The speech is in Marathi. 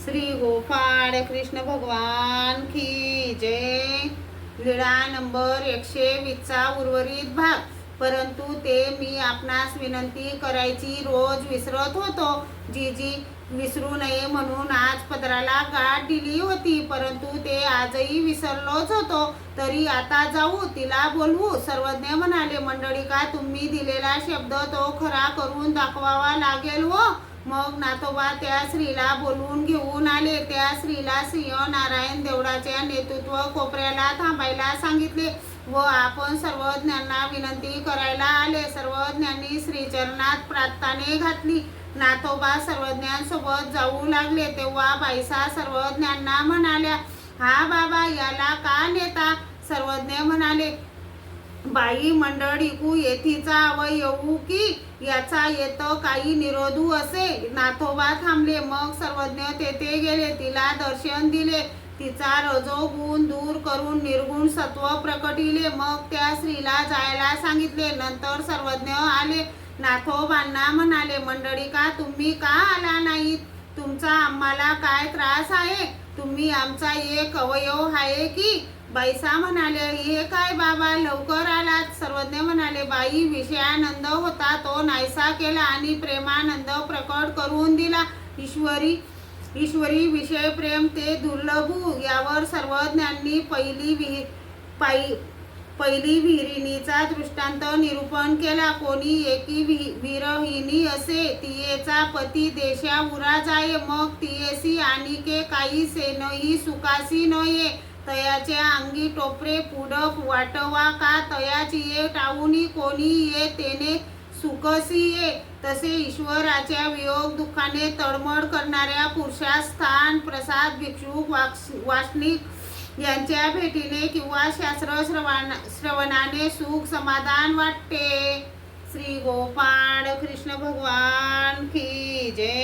श्री गोपाळ कृष्ण भगवान की जय। लीळा नंबर 120चा उर्वरित भाग। परंतु ते मी आपणास विनंती करायची रोज विसरत होतो। जी विसरू नये म्हणून आज पदराला गाठ दिली होती, परंतु ते आजही विसरलोच होतो। तरी आता जाऊ तिला बोलवू। सर्वज्ञ म्हणाले, मंडळिका, तुम्ही दिलेला शब्द तो खरा करून दाखवावा लागेल हो। मग नाथोबा त्या स्त्रीला बोलवून घेऊन आले। त्या स्त्रीला सिंह नारायण देवळाच्या नेतृत्व कोपऱ्याला थांबायला सांगितले व आपण सर्वज्ञांना विनंती करायला आले। सर्वज्ञांनी श्रीचरणात प्रार्थने घातली। नाथोबा सर्वज्ञांसोबत जाऊ लागले तेव्हा बाईसा सर्वज्ञांना म्हणाल्या, हा बाबा याला का नेता? सर्वज्ञ म्हणाले, बाई मंडळीकू येथीचा अवयवू की याचा येतो काही निरोधू असे। नाथोबा थांबले। मग सर्वज्ञ तेथे गेले, तिला दर्शन दिले, तिचा रजोगुण दूर करून निर्गुण सत्व प्रकटिले। मग त्या स्त्रीला जायला सांगितले। नंतर सर्वज्ञ आले, नाथोबांना म्हणाले, मंडळिका, तुम्ही का आला नाहीत? तुमचा आम्हाला काय त्रास आहे? तुम्ही आमचा एक अवयव आहे की? बाईसा म्हणाले, हे काय बाबा, लवकर आलात? सर्वज्ञ म्हणाले, बाई, विषयानंद होता तो नाहीसा केला आणि प्रेमानंद प्रकट करून दिला। ईश्वरी विषय प्रेम ते दुर्लभू। यावर सर्वज्ञांनी पहिली विहिरीचा दृष्टांत निरूपण केला। कोणी एकी विरहिणी असे, तियेचा पती देशा उरा जाये, मग तियेसी आणिके काही सेनही सुखासी नये, तयाच्या अंगी टोपरे पुढक वाटवा का, तयाची ये टाऊनी कोणी ये तेने सुखसी ये। तसे ईश्वराच्या वियोग दुःखाने तळमळ करणाऱ्या पुरुषास स्थान, प्रसाद, भिक्षुक, वासनिक यांच्या भेटीने किंवा शास्त्र श्रवणाने सुख समाधान वाटते। श्री गोपाळ कृष्ण भगवान की जय।